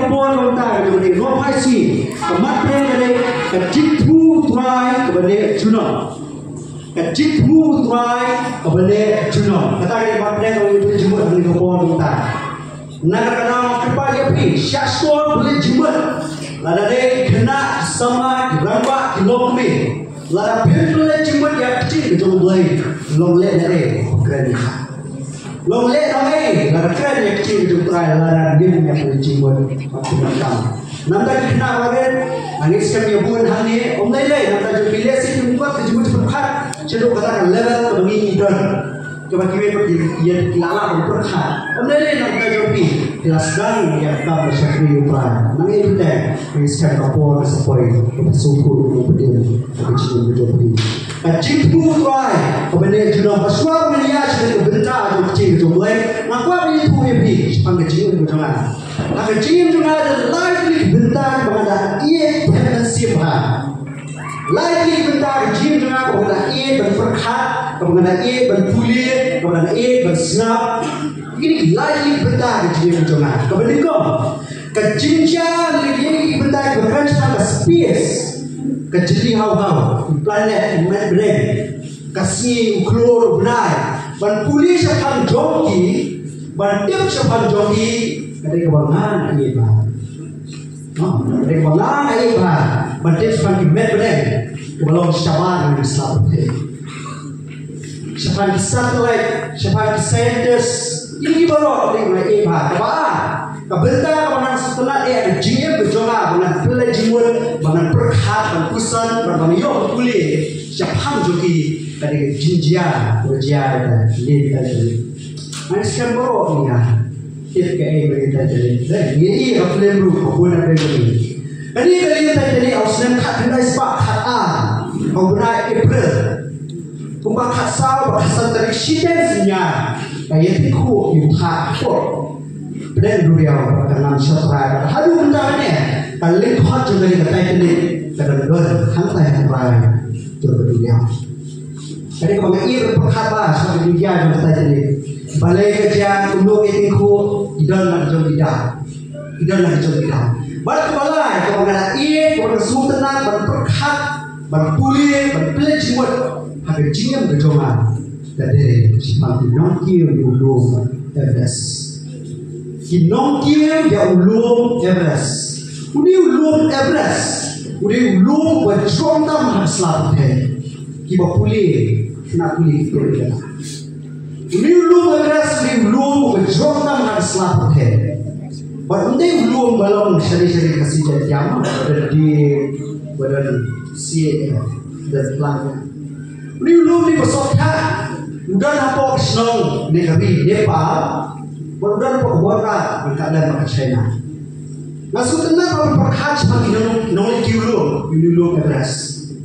pon ta ke bade no phai si ke mat pre ke ke jit thu trai ke bade juno ke jit thu trai ke bade juno kata ke mat pre ke jumut hang ke pon ta naga kana kepa dia pi syaswa boleh jumut lada de kena sama ramba kilokmi lada pintu le jumut ya kecil ke jom boleh long le de keren long le dong lada keren ya kecil ke jom trai lada dia punya boleh jumut aku nak nanda kena bagen angis kami bukan hani omlai le nanda jo pilih si jumut ke jumut berkat cedok kata level begini don coba kita yang kilala berkat omlai le nanda jo pi kelas dan yang tak bersyakri upaya nanti itu deh miskan kapor sepoi bersyukur kemudian kecil berjodi kecil upaya kemudian juga bersuara melihat sudah berita kecil berjodi ngaku apa itu hebi sepang kecil berjodi nah kecil juga ada lagi berita kepada ia berhasil lagi berita kecil juga kepada ia berberkat kepada ia berpulih kepada ia bersenap ini lagi bentar kecil jangan kebetulan kejinjan lagi bentar berkaitan dengan space kejeli hau-hau planet brain kasih uklor benai ban pulih siapang joki ban tiap siapang joki ada kebangan ini bah ada kebangan ini bah ban tiap siapang brain kebalong siapang Islam siapang satellite siapang scientist ini baru dengan ibadah apa? Kebentar dengan setelah dia jingir berjola dengan pelai jimun dengan perkat dan pusan dengan yuk kulit siapang joki dari jinjia berjaya dan lihat dari. Manusia baru ni ya, kita kaya berita dari. Ini apa yang berubah pun ada ini. Ini berita dari Auslan kat kendai sepak kat kau guna April. Kumpah kat sah bahasan dari sidensinya. Ayat itu yuta kor, dan duriau dengan syatra. Halu bentarnya, kalau kau juga di kata ini, kadang dua hantai hantai juga duriau. Jadi kalau ia berkata sebagai dia juga kata ini, balai kerja untuk itu idol nak jom tidak. Baru balai kalau ada ia, kalau sultan berperkat, berpulih, berpelaj buat harga jingan berjoma. Dari simpang kinongkir di ulum Everest. Kinongkir di ulum Everest. Udi ulum Everest. Udi ulum berjuang dalam selamat. Kiba pulih, nak pulih kita. Udi ulum Everest, udi ulum berjuang dalam selamat. Berunding ulum balong seri-seri kasih jam di badan siap dan pelanggan. Udi ulum di pesawat. Udah apa senang negeri Nepal, udah apa warga berkadang pada China. Masuk tenang kalau berkat sebagai nol kilo Everest.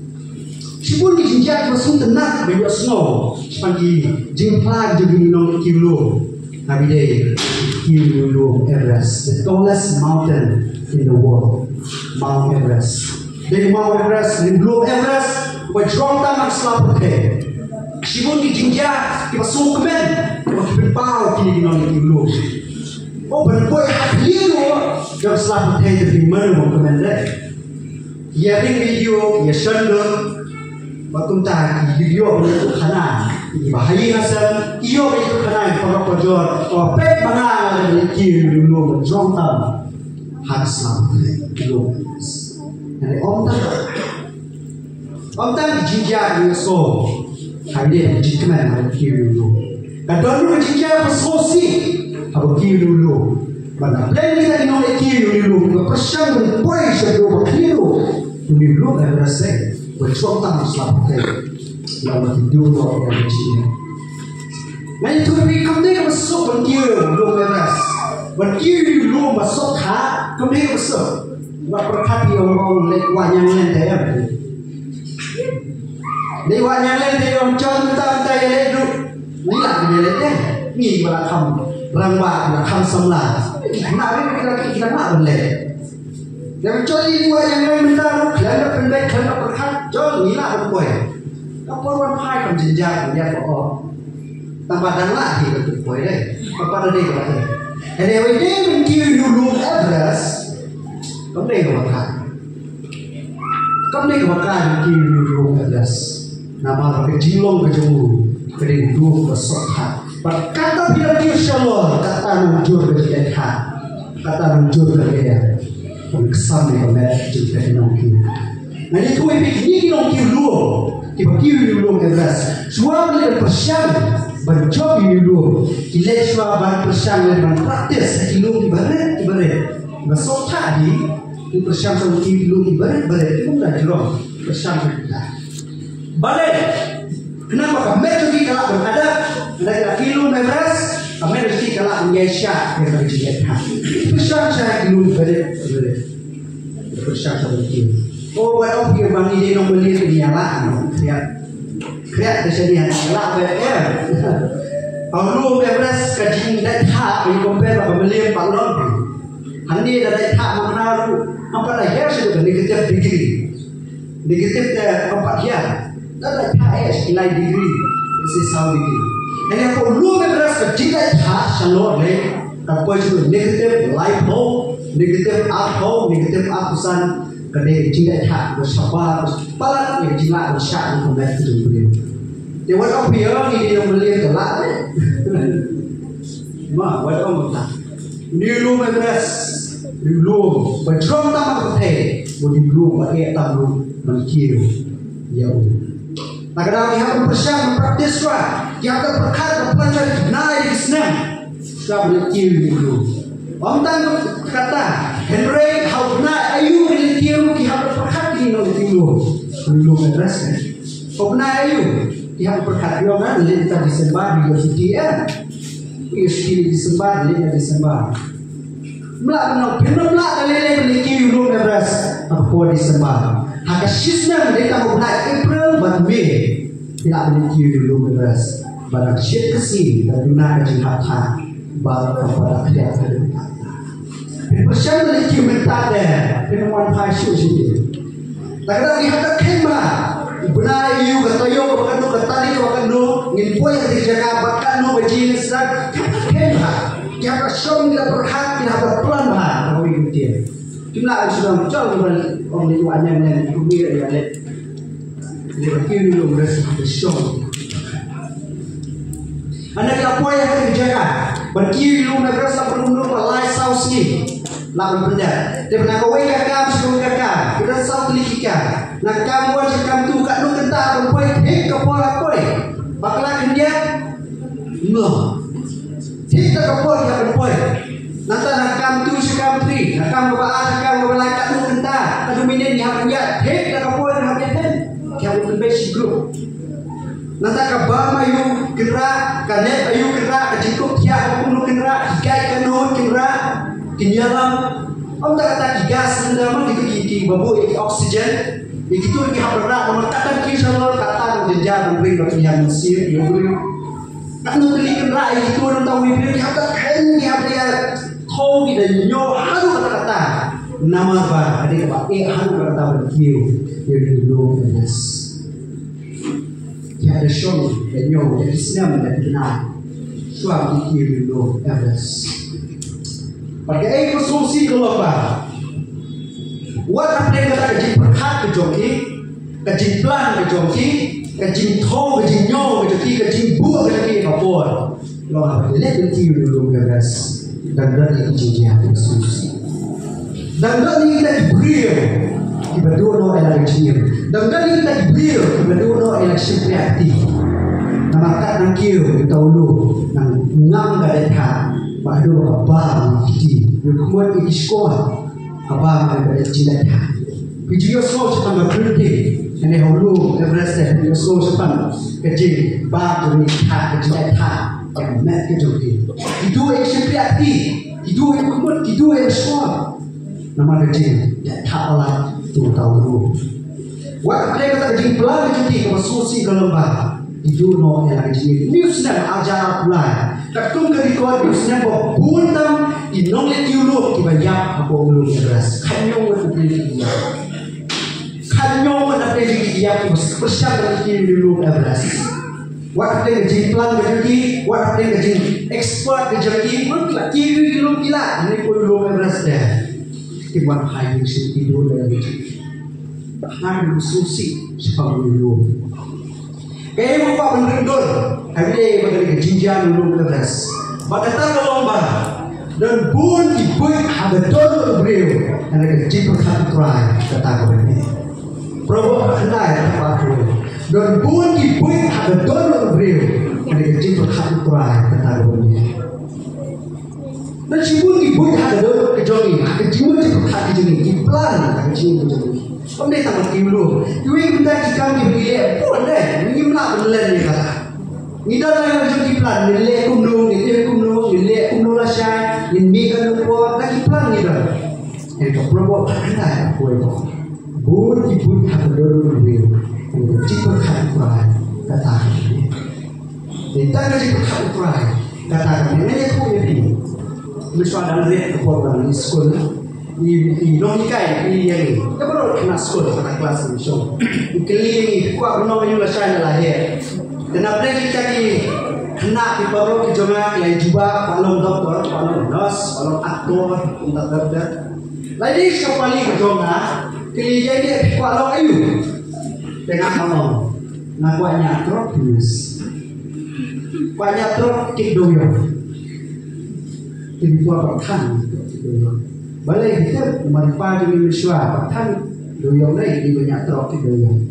Sibuk di jinjak masuk tenang bebas snow sebagai jimplan jadi nol kilo. Tapi deh kilo Everest, the tallest mountain in the world, Mount Everest. Dari Mount Everest, di Blue Everest, berjuang tangan selamat. Sibuk di jinjak, kita sukmen, kita berpau kini nol kilo. Oh berpoi hakli lo, jam selamat hari di mana mau kemana? Ya video, ya sendok, waktu tak video bentuk kanan, bahaya asal, iyo bentuk kanan kalau kojor, kalau pek mana ada kiri dulu berjuang tam, harus selamat kilo. Jadi om tak jinjak dia so. Hari ini jika mana kiri dulu, kadang dulu jika bersosi, apa kiri dulu, mana plan kita di nol kiri dulu, berpersiap berpoin sebelum kiri dulu ada rasa berjuang tangan selamat lama tidur orang yang Cina. Nah itu lebih kemudian masuk berkiri dulu beres, berkiri dulu masuk hak kemudian masuk, berperkati orang lewat yang lain dia. Lewat yang lain dia orang contoh dia ledu, ni lah dia ledu, ni belakang rambut belakang semlah. Nak kita nak boleh. Dan cari lewat yang lain bentar, kelana pendek kelana perkat, jauh ni lah berpoin. Apa orang pai kan jenjang dia kok. Tambah dan lagi berpoin deh. Apa ada dia kata? Anyway dia menkiri dulu Everest, beli kebakan kiri atas nama kejilong kejemu kering dua besokha berkata bila Insyaallah kata nujur kejekat kata nujur kerja kesan ni kemet juga nongki nah itu ini nongki lu kita kiri lu atas suami dan persiang berjob ini lu kita suami persiang dan praktis lu ibarat besokha di persiang sama lu ibarat itu bukan jerong persiang kita balik kenapa kami rezeki kalau berada ada kilo members kami rezeki kalau menyesat yang berjaya persiang saya kilo balik persiang sama kilo oh walau dia bang ini nombor dia nyala kriat di sini nyala ya kalau members kajian dah tak ini compare pembelian pak long hani dah tak mengenal apa lagi ya sudah negatif negatif tempat dia tak ada nilai degree sesau degree jadi aku lu members kerja tak shalom le tapi juga negatif life home negatif art home negatif akusan kerja tidak tak bersabar palat yang jilat bersyak untuk mereka itu beliau dia buat apa ya ini yang beliau kelak mah buat apa tak ni lu members lu berjom tak berteh boleh lu pakai tak lu berkir ya kadang-kadang kita berpersiap mempraktis kita berkata belajar naik Islam kita boleh kiri dulu orang kata Henry how naik ayu boleh kiri kita berkata ini boleh kiri dulu meneruskan how naik ayu kita berkata dia mana boleh kita disembah di universiti universiti disembah boleh disembah melak boleh kiri dulu menerus apa disembah Hak Islam mereka memulai April dan Mei tidak memiliki dulu beras barang syed kesini dan guna kejihat barang kepada kelihatan persiapan memiliki mentade penemuan hasil sini tak ada lihat kema benar you kata yo bahkan kata ngin poin yang dijaga bahkan no bajin sak kema yang rasul tidak berhak tidak berplan kalau itu jumlah sudah muncul orang di luarnya yang kumir ya le dia kiri dulu berasa bersong anda kita poin yang dijaga berkiri dulu berasa perlu palai saus ni lawan benda dia pernah kau yang kam sebelum kakak kita saus likikan nak kam buat kam tu kat lu kentar poin kepala poin bakal kerja no kita kepala poin nanti nak kam tu sekam tri nak kam berlakat tu kentar kadu minin yang punya hek nak poin nak ten yang lebih basic group nanti kabam ayu gerak kanet ayu gerak kecikup tiap pun gerak ikai kanun gerak kinyalam om tak kata gas dalam di babu iki oksigen itu lagi berat nomor kata kisah kata jenjang beri bagian Mesir dia beri kan beli gerak itu orang tahu dia kata kan dia thâu thì đừng nhô haru kata-kata nama apa ada pakai haru kata berkiu jadi belum jelas ya ada show dan nyô jadi Islam dan kenal suami kiu belum jelas pakai konsumsi global what apa yang kata kaji perkat ke joki kaji plan ke joki kaji thâu kaji nyô ke joki kaji buat ke joki kapur lo apa lihat kiu belum jelas dan dari kejadian Yesus dan dari kita diberi kebetulan elak kecil dan dari kita diberi kebetulan elak seperti nama tak nangkil kita ulu nang ngam gak ada badu abang kita kemudian ikut sekolah abang ada cinta video sekolah cepat berhenti ini ulu Everest video sekolah cepat kecil bab ini tak cinta yang mat kejoki itu yang seperti itu yang kemudian itu yang sekolah nama kecil ya tak lah tu tahu dulu waktu dia kata kecil pelan kecil kalau susi gelembah itu no yang kecil newsnya ajar pelan katung kerikot newsnya bawa buntam inong letiulu kibanyak apa belum jelas kanyong berdiri dia kanyong berdiri dia persiapan kecil dulu jelas waktu kerja plan kerja, waktu kerja expert kerja mungkin kiri belum gila, ini pun belum beres dah. Tiba hari itu tidur dari hang susi sebab dulu. Kaya mo pa menurut, kami ni bagi kejian dulu lepas. Pada tanggal lomba dan pun ibuy hagadon beliau, yang kecil berkatrai kata kami. Probo kenal apa tu? Dan pun ibuy hagadon beliau, yang kecil berkatrai kata kami. Dan si pun ibuy hagadon kejongi, kecil berkatrai kejongi, plan kecil kejongi. Kami tak mengerti dulu. Ibu kita jika kita pun deh, ini mana benar ni kata. Ini dah yang jadi plan, nilai kumno lah saya, ini kan lupa lagi plan ni dah. Jadi kalau buat apa aku itu, buat ibu tak dulu dulu, cepat khawatir kata. Kita kan cepat khawatir kata. Ini aku ini, misalnya dari program di sekolah. Di logika ini yang ini, kita baru kena sekolah pada kelas ini, so, keliling kuat benar benar saya lahir. Dan apa kita ni kena di baru kejongan yang juga palung doktor, palung nurse, palung aktor, untuk doktor. Lagi sekali kejongan, keliling dia palung ayu dengan palung, nak kuatnya terus, kuatnya terus kikdoyo, jadi kuat kan. Balai kita manfaat dengan Malaysia, kan doyong ni banyak teruk doyong.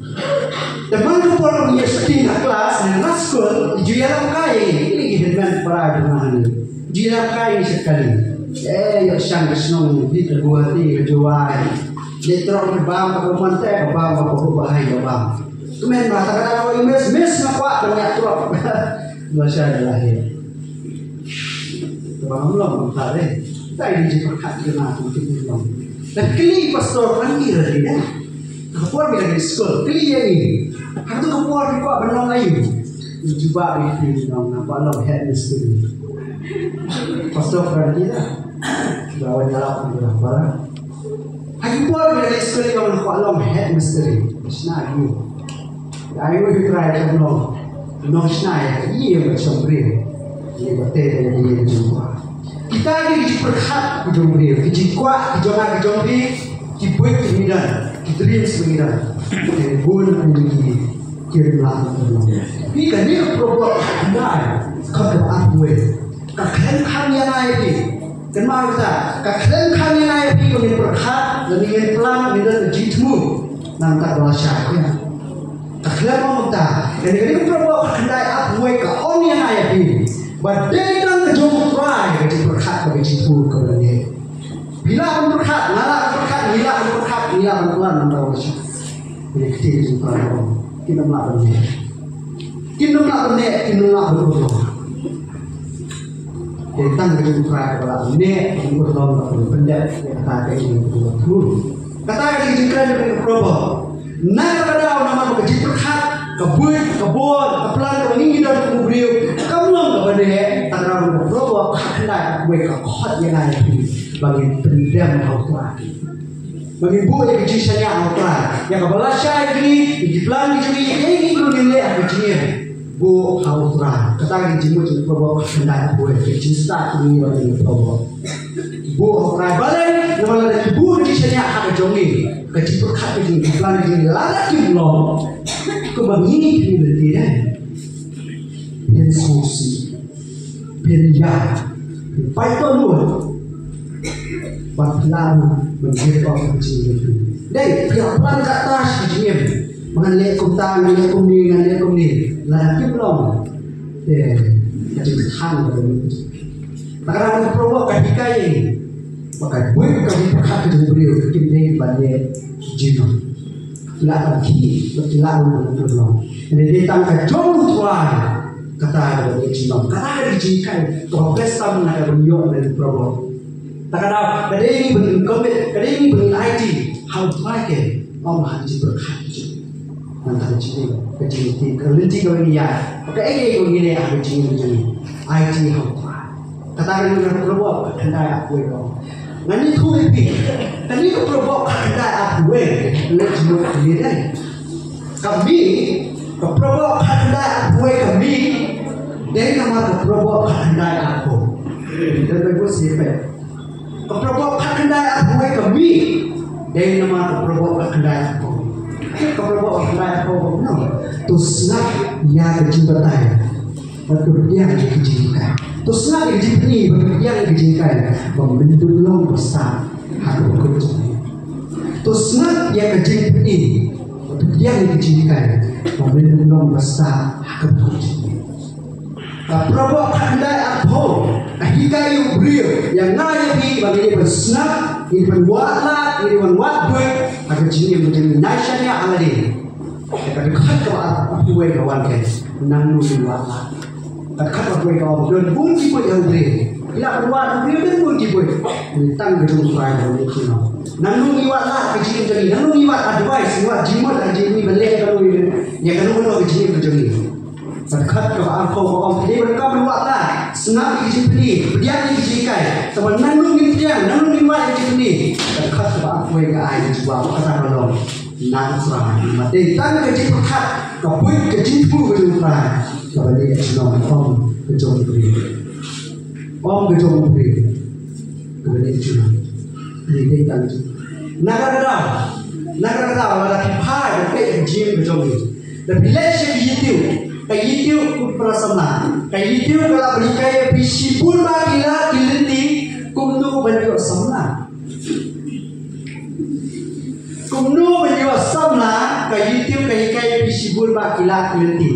Teman kupor punya setengah kelas dengan sekolah, jualan kai ini dengan para jemaah ni. Jualan kai sekali. Yang sang senang di kedua ti kejual. Dia teruk berbang ke mantai, berbang ke bahaya berbang. Kemen masa kata kau mes nak banyak teruk. Malaysia lahir. Bang belum tak deh. Saya di Jakarta dengan aku belum. Dan kali pastor nanti lagi dah. Kapur bila di sekolah kali ini. Aku kapur di kuat benar lagi. Juga di film nampak lo head mystery. Pastor nanti dah. Bawa jalan dia barang. Aku kapur bila di sekolah yang nampak lo head mystery. Senang ni. Ayo kita try no. No senang. Ia macam beri. Ia betul dia jumpa. Kita ni diperhat hidung dia, kuat hidung dia, dibuat kemudian, dream kemudian, pun menjadi kira-kira terlalu. Ini kan ni problem anda, kalau apa? Kakek kami yang naik, kenapa kita? Kakek kami yang naik kami berhat, lebih pelan, lebih jitmu, nanti bahasa ya. Kakek mau kita, jadi problem anda apa? Kau yang naik badai dan kejong try bagi berkat bagi cipu kemudian. Bila berkat, nala berkat, bila berkat, nala berkat. Ini kecil cipu orang. Kita nak benar. Kita nak berdoa. Tentang kejong try kalau ini berdoa benda yang kata ini berdoa. Kata ini jika ada problem. Nak ada nama kecil berkat. Kebun, kepelan, kemingin dan kemudian kamu kepada tanah berdoa hendak mereka kuat yang ada bagi pendam autor, bagi buat yang kecilnya autor, yang kebelasnya ini dipelan ini nilai apa jenis bu autor, kata dijemput jadi berdoa hendak buat kecil ini bagi berdoa, bu autor balai, nama lagi bu kecilnya apa jongi, kecil berkat ini dipelan ini lagi belum. Kebangini dia, pen susi, pen ya, pen lu, pelan menjadi orang kecil itu. Deh, pelan ke atas kecil, mengenai kumtang, mengenai kumni, lagi belum. Deh, jadi hang betul. Sekarang provok ketika ini, maka gue kami berhak untuk beliau kini banding jiwa. Lakukan kini, lakukan betul. Jadi dia tangkap jauh tuan kata dari jimat, kata dari jikai, profesor mengenai beliau dari problem. Tak ada, kada ini beri komit, kada ini beri IT, how to like it, Allah haji berhaji. Nanti kecil, kelinci kau ini ya, oke ini kau ini aku kecil, IT how to like. Kata dari problem, kena aku itu. Nanti tu lebih, tadi kau problem kena aku let's look at it. Kami, problem kena aku kami, dari nama problem kena aku. Dan bagus siapa? Keprobokan kendai aku kami dari nama keprobokan kendai aku. sakit kalau bawa orang kau no. Tu snap ya kejimatan. Betul dia kejimatan. Tu snap kejimani betul dia kejimatan. Membentuk long besar aku kerja. Tu snap ya kejimani betul dia kejimatan. Membentuk long besar aku kerja. Perabot handai apa? Hikai yang real yang naya ni bagi dia snap, ini berwatlah, ini berwatboy, agar jenis menjadi nasionalnya alari. Agar dekat kepada apa yang kawan kan, nang nunggu watlah. Dekat apa yang kawan dan bunyi pun yang real. Bila berwat real dan bunyi pun, tang gedung perai dalam itu. Nang nunggu watlah kecil jadi, nang nunggu wat advice, wat jimat aja ni balik kalau yang kalau kalau kecil jadi. Dekat kepada kau dia mereka berwatlah. Senang di sini, berdiam di sini kan. Tapi nanggung di berdiam, nanggung di mana di sini. Dekat sebab aku yang air juga kata kalau nang serah. Mati tang kecil dekat, kau pun kecil pun berjumpa. Kau dia senang om kejong beri, om kejong beri. Kau dia cuma, ini tang. Negara ada kipai berpek jim kejong beri. Dan bila saya itu. Kayak itu perasaan, kayak itu kalau beri kayak bisi pun bagilah kilenti, kumnu banyak sama. Kumnu banyak sama, kayak itu kayak bisi pun bagilah kilenti.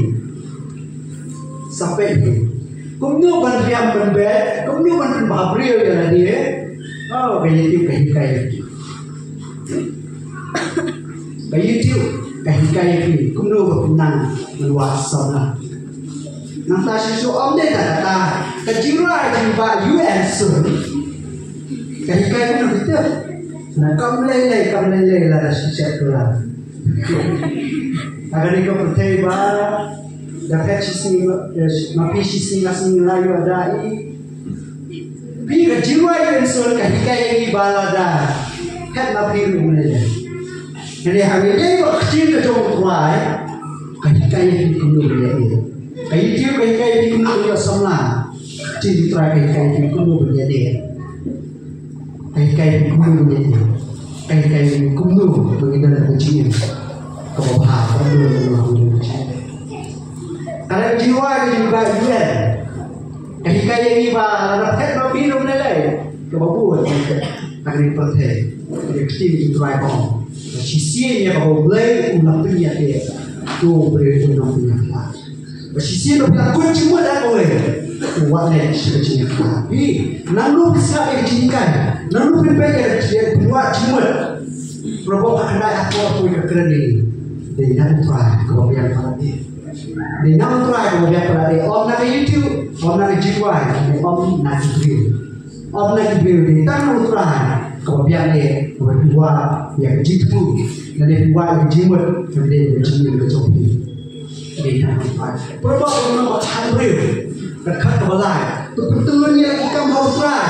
Sampai itu, kumnu banyak berbeda, kumnu banyak bahagia ya dia. Oh kayak itu kayak itu, kayak itu, kumnu berpenang. Meluaskan. Nanti sesuatu om dia kata, kejiwa jiwa UN sun. Kayak itu betul. Nah kamu lele lah sejak kelar. Agar ikut perteba, dapat sisi, mapi sisi ngasih layu ada ini. Pi kejiwa UN sun kayak ini balada, kan mapi rumahnya. Jadi hari ini kecil kecil tuai. Kayak itu dia ini. Kayak itu dia sama. Jadi kayak itu dia dia. Kayak itu dia. Kayak itu begitu ada kecil. Kau paham dulu. Kalau jiwa juga juga. Kayak ini ada kan minum lele. Kau buat. Agar percaya. Kecil itu kau. Sisinya kau boleh ulang punya dia. Tu boleh nak punya. Bersisi nak punya kunci muat aku Buatlah sekecil tapi lalu bisa dijadikan lalu berbagai dia buat muat. Berapa anda aku yang keren ini. Dia nak try kemudian parati. Dia nak try kemudian parati. Om nak YouTube, om nak jiwa, om nak video. Om nak video dia tak nak try kemudian dia berdua yang jitu dan dia buat yang jimat kemudian dia jimat kecopi. Dia nak try. Berapa orang nak handle dekat kebalai. Tu betulnya kita mau try.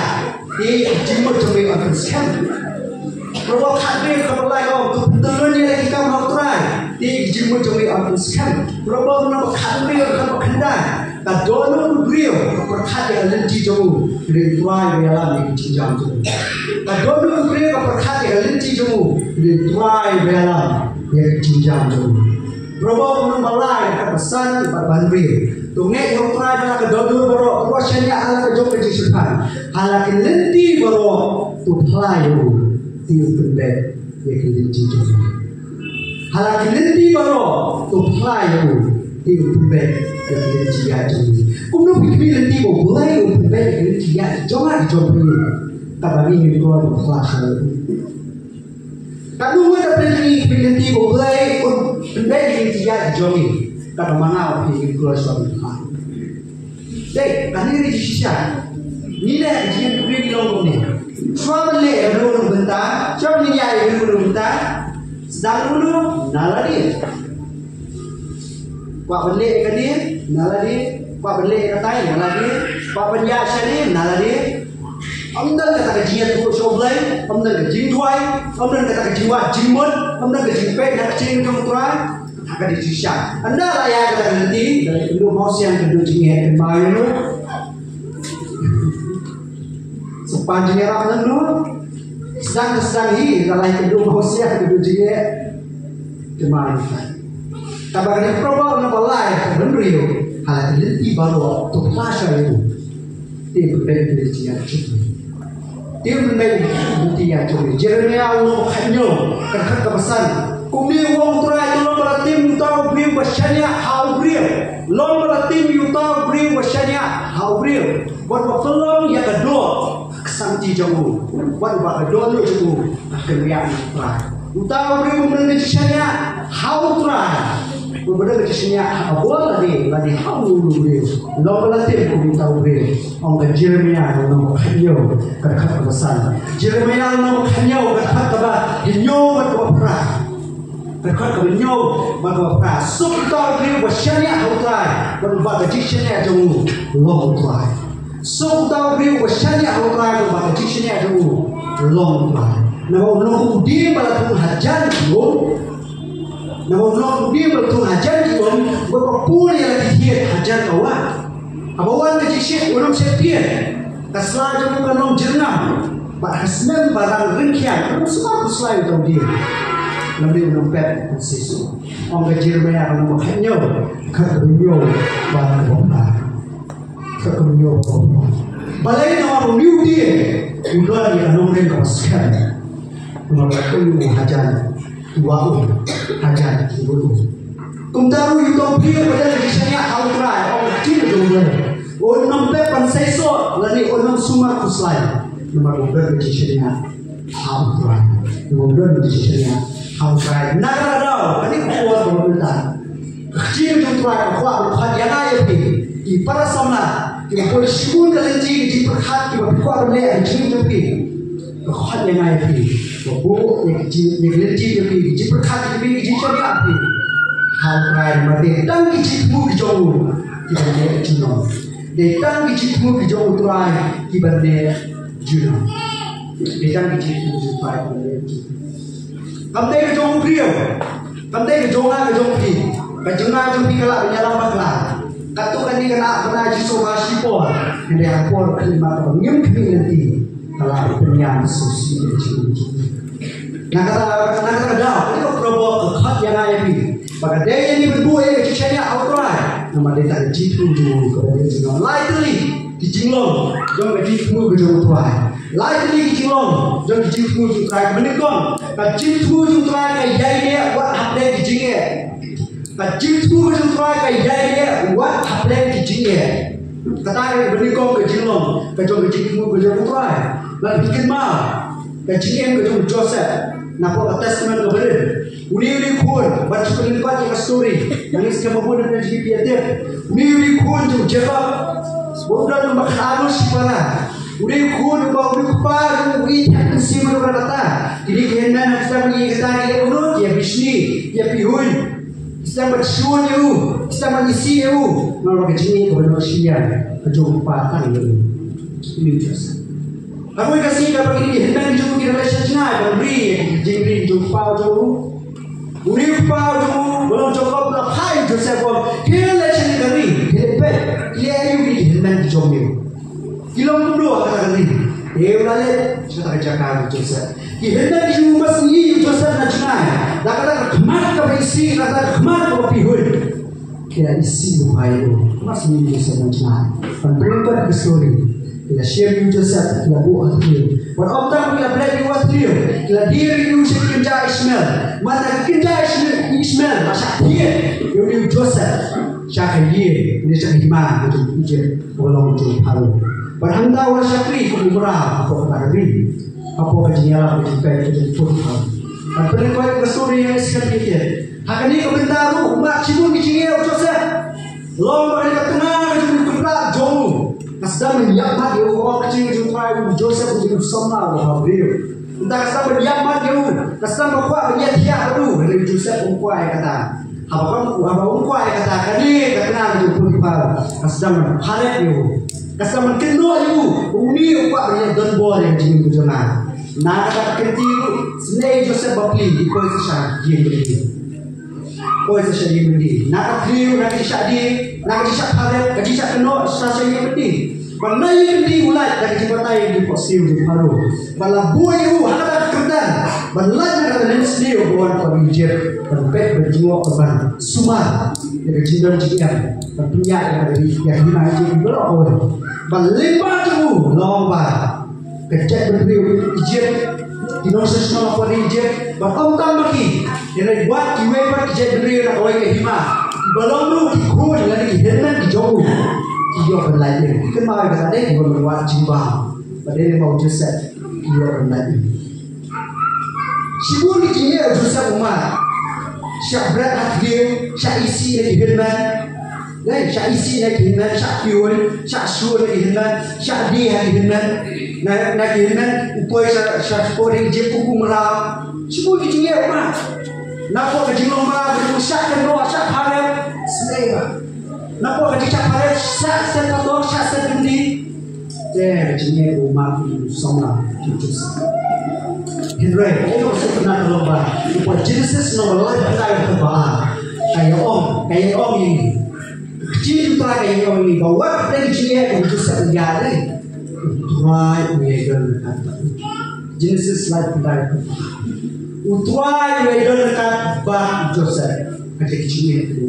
Dia jimat kecopi akan scam. Berapa handle kebalai kau tu betulnya kita mau try. Dia jimat kecopi akan scam. Berapa orang handle kebalai kendang. Tak dono beliau perkhidmatan lenti jauh dari tuai belam yang cinjam tu. Tak dono beliau perkhidmatan lenti jauh dari tuai belam yang cinjam tu. Berapa orang balai kat pesan pada beliau. Tunggu yang tuai adalah kedono baru kuasanya ala kejauh kejisukan. Halaki lenti baru tu pelayu tiu pendek yang lenti jauh. Halaki lenti baru tu pelayu tiu pendek. Kemudian dia jadi, kumno pikir nanti boleh untuk baik dia jangan dicoba. Tapi ini juga kelas. Kalau kita pergi nanti boleh untuk baik dia dicoba. Kalau mana pikir kelas suami. Dek, kan ini disisah. Ni dah dia pergi longong ni. Suami le belum bentar, suami ni ada belum bentar. Sedang dulu nalari. Pak beli ke dia, nalari. Pak beli ke tay, nalari. Pak penjat sini, nalari. Amdan kata kejian tu soblay, amdan kejing tuai, amdan kata kejiwa jimun, amdan kejing pek nak kejing kamu tuai, akan disusah. Anda lah yang kata nanti dari dulu mau siang kedua jingit kembali lu. Sepanjang era lu, sedang hi kalau kedua mau siang kedua jingit. kemarin kabar ni probab na balai benrio hal lenti baru tu pasal itu dia berbeza dengan kita dia berbeza dengan kita Jeremia ulung kanyo kerja kebesan kumi wong turai lom beratim utau beri wasyanya hau beri lom beratim utau beri wasyanya hau beri buat pelong ya kedua kesanti jamu buat kedua tu jamu akan yang turai utau beri memberi wasyanya hau turai berbeda kecilnya awal lagi hamu beri lom beratim kumi utau beri orang Jeremia ulung kanyo kerja kebesan Jeremia ulung kanyo kerja kebah hinyo berperang berkat kebenyau maka sup kau beri wasyanya hutrai berubah kecilnya jamu long hutrai sup kau beri wasyanya hutrai berubah kecilnya jamu long hutrai nama ulung udi balatung hajan diom nama ulung udi balatung hajan diom berpapul yang lagi hiat hajan kawan abawan kecil ulung septian kaslah jamu kanong jernam bahasnan barang ringkian ulung semua kuslai utau dia Nabi menumpet sesu. Orang Jeremia akan menyo, kebenyo barang bapa, kebenyo bapa. Balai nama pemiu dia, udah dia nomor koskan. Mengaku hajan, dua hajan dulu. Kumtaru itu dia pada kisahnya outrai, orang kecil dulu. Orang numpet panseso, lalu orang semua kuslai. Nomor kisahnya outrai, nomor kisahnya Haukai, nagadao, kani kuat berbentar. Kecil tu tuai kuat berkat yang ayat ini. Di para sama, kita boleh sibuk kelenci di berkat kita kuat berleh kecil tu ini. Berkat yang ayat ini. Babu yang kecil yang kelenci tu ini. Di berkat itu ini di sana apa? Haukai mati. Dan kecil tu dijauh kita boleh jenong. Dan kecil tu dijauh tuai kita boleh jenong. Dan kecil tu tuai boleh jenong. Kamtai ke jong priyo, kamtai ke jonga ke jong pi, ke jonga jong pi kelak menyalam bakla. Katukan ni kena benar jiso kasipor, hendak por kelima pengim kini nanti kelak penyam susi kecil. Nak kata dah, ini kau probok kehat yang ayah pi. Pada dia ini berdua yang kisahnya outrai, nama dia tak jitu jong kepada dia jong. Lightly dijinglong, jong jitu ke jong outrai. Lightly dijinglong, jong jitu ke outrai. Menikong. Kajitu jutrai kai jai dia buat haple kijinge. Kajitu jutrai kai jai dia buat haple kijinge. Kata bernikong kejilong, kejong kejitu kejong jutrai. Lalu bikin mal, kejinge kejong Joseph. Nampak testament keberin. Uni kun, baca penelitian ke story. Yang sekarang pun ada di piatif. Uni kun tu Jacob. Bukan nombor harus siapa. Uri kun bawa uri kupar uri tak simpan berkata. Jadi kehendak kita pergi kata dia urut dia bisni dia pihun. Kita bersyukur you, kita mengisi you. Nama kecil kepada manusia kejumpa ini biasa. Aku kasih dapat ini hendak jumpa kita lesson cina beri jengri jumpa jauh. Uri kupar jauh belum cukup belum hai Joseph kita lesson kari kita pet dia you hendak jumpa. Kilom dua kata ini. Ulale kita kerjakan Joseph. Kita di rumah sendiri Joseph nak cenai. Kata kemat ke isi, kata kemat ke pihun. Kita isi rumah itu. Masih Joseph nak cenai. Berempat story. Kita share Joseph. Kita buat dia. Berotak kita belajar buat dia. Kita diri itu kerja Ismail. Mata kerja Ismail masa dia. Ini Joseph. Siapa dia? Ini siapa gimana? Itu ujian. Bolong ujian paru. Berhanda orang syakri kumurah apa kata hari apa kejinyala kejipai kejipun dan penelitian kesuri yang sekarang kita akan ini komentaru mak cibun kecilnya Joseph lom mereka tengah kejipun kumurah jauh kasdam menyiapkan dia orang kecil kejipun Joseph kejipun sama orang beliau entah kasdam menyiapkan dia kasdam berkuat menyiapkan dulu dari Joseph umpuai kata apa umpuai kata kani kenal kejipun kepala kasdam harap dia Kasama keno ibu uni upak yang don bor yang jing bujona. Na kata kecil snei Joseph bapli di koi sesha jing budi. Koi sesha jing budi. Na kecil na kisah di na kisah kare kisah keno sesha jing budi. Mana yang budi ulai dari jembatai di posil di paru. Bala boy ibu hana kerja Sudan, banlan na katanin sendiri bukan pemijir, pempek berjiwa korban sumar, yang cinta GM, penyak yang ada di yang dimana jadi berlaku, balimba tu lomba, kecek berdiri ijir, dinosaurus apa ijir, berkontam lagi, yang buat kiwe kecek berdiri nak awal ke hima, belum lu kikun lagi hendak dijauh, kijau berlari, kenal kata dia bukan berbuat jimbang, padahal mau jasa. Dia berlari. Sibuk dia susah umat. Syak berat hati, syak isi lagi hendak. Syak isi lagi hendak, syak kiun, syak suar lagi hendak, syak dia lagi hendak. Nak hendak upaya syak spori je kuku merah. Sibuk dia umat. Nampak kejilong merah berusak dan doa syak harap selera. Nampak kejilong harap syak setador syak setendi. Dia kejilong umat sama. Henry, itu sebenarnya lomba. Buat Genesis nomor 8 kita bahas. Kayak om ini. Kecil itu kayak om ini. Bawa dari dia untuk sejarah. Utrai wedan kata. Genesis slide kita. Utrai wedan kata bah Joseph. Kecil itu.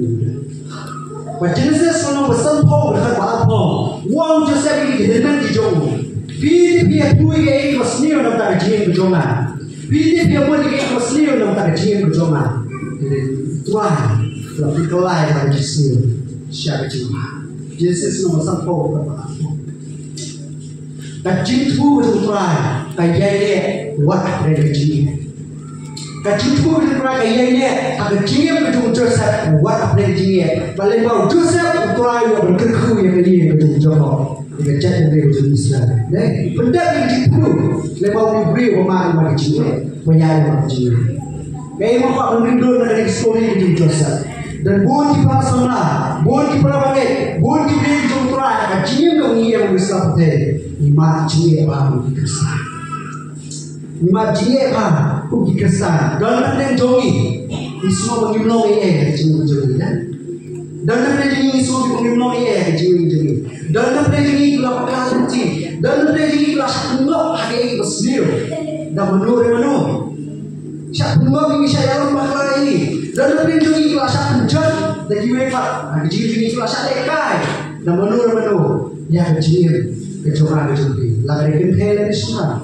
Buat Genesis nomor 9 kata apa? Wang Joseph ini dengan dijauh. Dia tuh yang masih orang tak jieng berjongan. Dia pun yang masih orang tak jieng berjongan. Tuan, lebih kelai dari jieng. Siapa jieng? Yesus nomor 1 berapa? Kacim tu berturai, kayak dia buat dari jieng. Kacim tu berturai kayak dia, agak jieng berjumpa Joseph buat dari jieng. Balik bau Joseph berturai yang berkerku yang dia berjumpa. Dia cakap dia berjumpa Israel. Benda yang dipuluh, lebau diberi rumah rumah kecil, penyayang rumah kecil. Kaya mampak merindu dari story itu Joseph. Dan buat di pasana, buat di pelabangit, buat di beri jumpa kecil dong yang bersama teh. Imat jiwa apa dikesan? Imat jiwa apa dikesan? Dalam yang jongi, semua pengiblong kecil jongi kan? Dalam rejeki semua pengiblong kecil jongi. Dalam rejeki gelap kalanci, dalam rejeki gelap punggok hari bersih. Dan menurut syak punggok ini saya dalam bakal ini. Dalam rejeki gelap syak penjat dan jiwefat. Rejeki gelap syak lekai. Dan menurut ya kecil kecoran kecil. Lagi kental semua.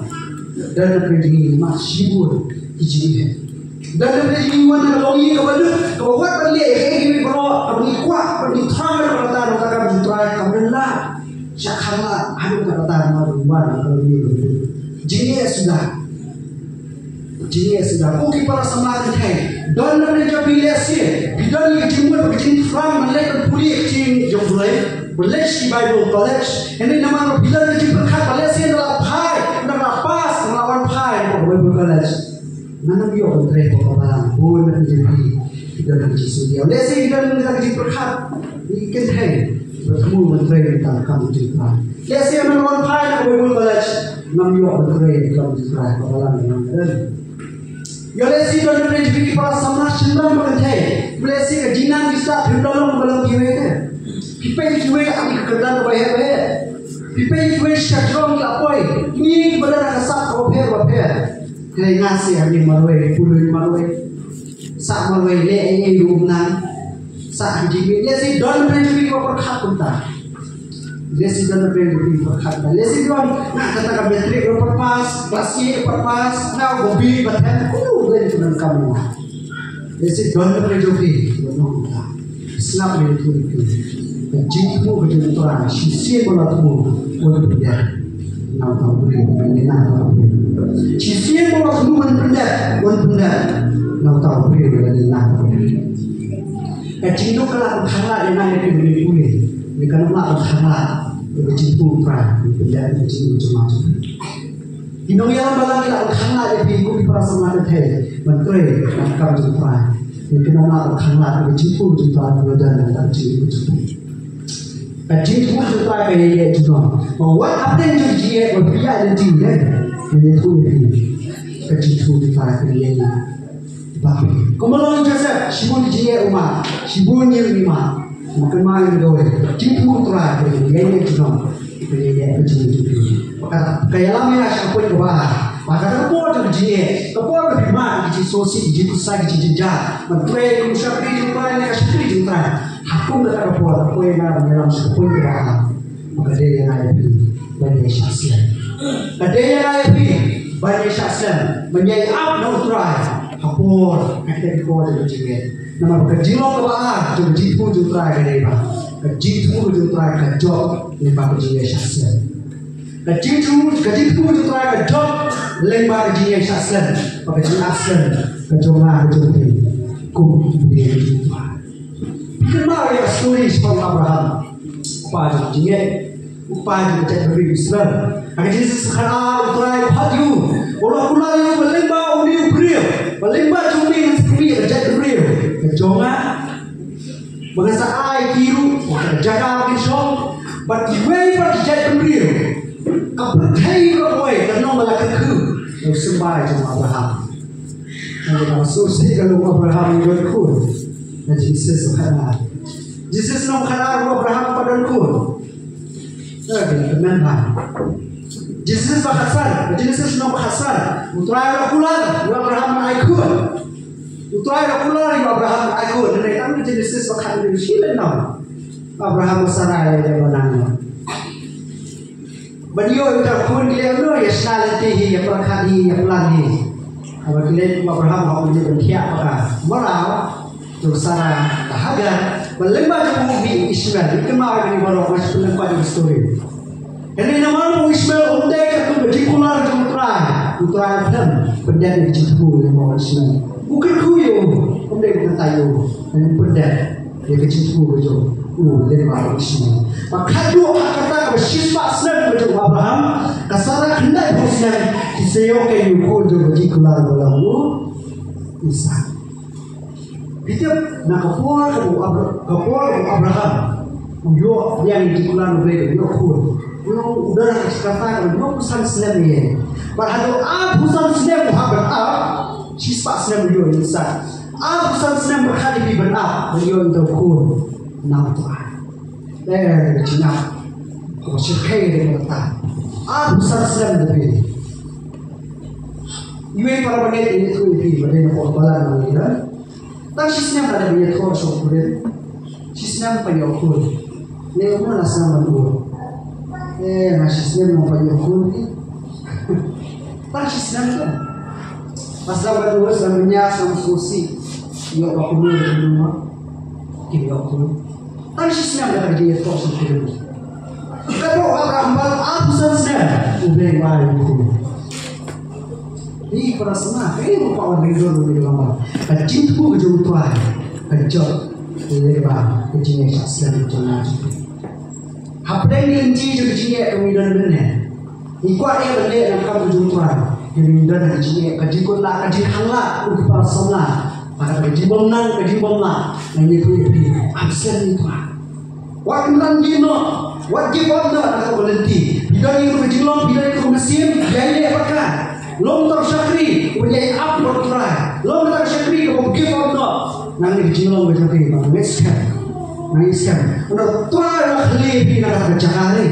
Dalam rejeki masih bur kecil. Dalam rejeki mana kalau ini kepada kewat balik ini bawa kami kuat kami tangan kata kata jutrai kami lah syakala anu kata maruban kalau ini jini sudah kuki para samaran hai dalam rejeki bilasi bidang yang jumlah begini from Malay puli cing jumlah College Bible College ini nama bidang yang berkat Malaysia adalah pai adalah pas melawan pai Bible College. Mana dia orang terhadap orang pun menjadi dalam Yesus dia. Oleh sebab kita menjadi berkat, ikan hai bertemu menteri tentang kamu juga. Oleh sebab orang pai nak Bible College, nama dia orang menteri kamu juga. Orang yang ada. Oleh sebab kita menjadi para sama cenderung mengenai. Oleh sebab jinan kita berdalung dalam jiwa kita. Kita jiwa kami kekedan bahaya. Kita jiwa syakron apa? Ini benar kasar koper. Kaya ngasih kami marway, puluh marway, sak marway le rumnan, sak jiwi. Dia si don berjuang berkat punta. Dia si don berjuang berkat. Dia si don nak kata kabetri berpas, klasi berpas, nak gobi berhen, dari tunan kamu. Dia si don berjuang berkat. Snap berjuang. Jiwimu berjuang terang, sisi berlaku untuk dia. Nak tahu boleh, nak tahu. Sisi berlaku benda, nak tahu boleh, nak tahu. Cinta kalau kalah yang ada di boleh, jika nak kalah, cinta perang, benda cinta macam-macam. Inong yang balang kalau kalah di ikut perasaan ada teh, menteri nak kau cinta. Jika nak kalah, cinta benda dan cinta. Kecil tu suka kayak juga. Bawa apa yang jadi berbeda dan tinggal. Ini tu kecil tu suka kayak tapi. Kemudian Joseph sibuk jadi rumah, sibuk ni rumah. Makan malam doa. Kecil tu terakhir. Ini juga. Ini kecil tu. Kayak lama ya siapa tu bah. Maka kapor tu je, kapor tu bima je sosi je kusai je jenja. Menteri musyafiri jumpa ni kasih jumpa. Hakum dah kapor, kapor yang ada dalam sepuluh berapa. Maka dia yang ada banyak syaksian. Ada yang ada banyak syaksian menjadi up no try. Kapor kita kapor tu je. Nama kerjilong kebaan tu jitu tu try kerja. Jitu tu try kerja lembah kerja syaksian. Jitu tu try kerja lembah kerja syaksian. Kerja syaksian kerja kerja kum dia jumpa. Kenal ya story from Abraham. Pada kerja upaya kerja beri Israel. Kerja sekarang try hadu. Orang kulai yang melembah uni beri. Melembah cumi yang seperti kerja beri. Kejongan mengasa ai kiru jaga kisong but way but jet beriu kapai koi karena malakku sembah jemaah Abraham dan masuk kalau Abraham ikut dan Jesus nama Abraham pada ikut teman-teman Jesus nama Hasan utara pulang Abraham ikut utrai rakulah yang Abraham ikut dan kami Genesis bahkan di sini nama Abraham Sarai yang menang. Beliau itu pun dia no ya salatihi ya perkhadi ya pelani. Apabila Abraham aku menjadi berkiat maka merau terus Sarah bahagia melembah jemu Ismail itu mau ini baru masih penempat di story. Ini nama Ismail untuk itu berjikular utrai dan pendek dijitu yang mau Ismail. Bukan kuyu, kemudian tayu dan pendat dia kecil betul. Dari baru Ismail. Maka dua kata bersifat senang betul Abraham. Kasara hendak bersenang disayok kayu kudu berjikular berlalu Isa. Kita nak kapor Abraham. Yo yang dijikular berlalu yo kudu. Yo udah kata yo pesan senang ni. Padahal pesan senang Muhammad sifat senang beliau Isa. Pesan senang berhadapi benar beliau itu kudu. Nam Tuhan. Dari Cina, kau sekai dengan kita. Besar sedang lebih. Ibu para wanita ini tu lebih pada nak balan lagi lah. Tak sisnya ada biar kau sokul. Sisnya payah kul. Lewat mana senang kul. Sisnya mau payah kul. Tak sisnya tu. Pasal berdua sebenarnya sama susi. Ia aku mula di rumah. Kira aku. Tapi Islam dah kerja itu sendiri. Kalau Abraham absen saja, ubah baik itu. Ini perasaan, ini bukan orang hidup di dalam. Kecil tu kerja tuan, kerja lewat kerja Islam itu nanti. Apa yang inci juga kerja kemudian benar. Ikut dia benar nak kamu kerja tuan. Kemudian kerja kulah, kerja hanglah, untuk perasaan lah. Maka kerja bomlah, ini tu absen itu. What nanti no, what give up na aku berhenti. Bila itu berjilong, bila itu mesin, jadi apakah? Long tak syakri, menjadi up bertry. Long tak syakri, kau give up no. Nanti berjilong berjilong, nangiskan. Untuk try nak lebih nak berjalan,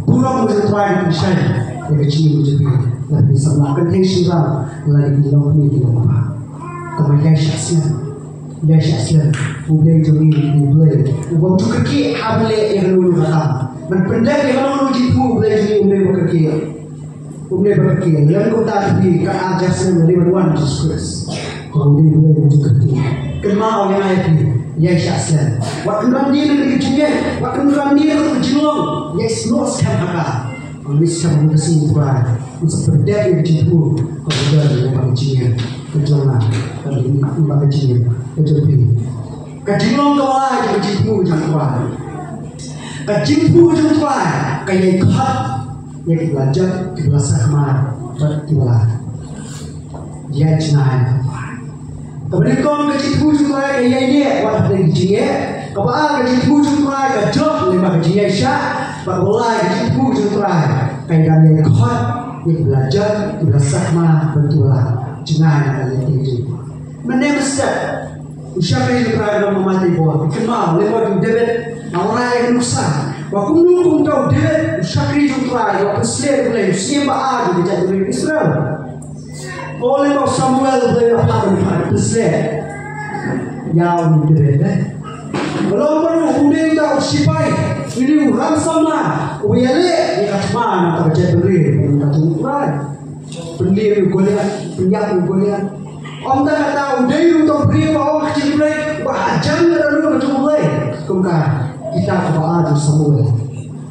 pulang bertry berjalan. Yang berjilong berjilong, tapi sama kenting sudah lagi dilong ni dilong apa? Kemudian syaksian. Dia syaksian, boleh jadi boleh. Waktu kaki hamil yang lalu datang. Berpendek yang lalu jitu boleh jadi boleh berkaki. Yang kau tak pergi kan ajarkan dari Tuhan Yesus. Boleh jadi kaki. Kenal yang ayat ini, yang syaksian. Waktu nanti dengan kecilnya, waktu nanti dengan kecilong, yang semua sekarang apa? Misal mengasihi Tuhan, untuk berdaya yang jitu, kemudian yang kecilnya. Kejolah, kali ini lima kecil, kecil ini. Kejilong kau lagi kecilmu jangan tuan. Kecilmu jangan tuan. Kaya ikut yang belajar di bahasa kemar bertiwala. Dia jenayah tuan. Kemudian kau kecilmu jangan tuan kaya ini wadah dari kecilnya. Kau kecilmu jangan tuan kejok lima kecilnya syak. Barulah kecilmu jangan tuan kaya yang ikut yang belajar di bahasa kemar bertiwala. Jenayah yang tinggi. Mana mesti? Usaha itu berada memati buah. Kenal lewat David. Orang yang nusa. Waktu nunggu kau David. Usaha itu berada. Waktu selain boleh. Siapa ada di jatuh Israel. oleh kau Samuel boleh apa besar yang diberi. Kalau perlu udah tahu sipai ini orang sama, uyale ni katman atau cebri, katumuran, beli goliat, penyak goliat. Om tak kata udah itu beri bawa kecil beri, bahagian dalam itu beri. Kemudian kita kepada Samuel,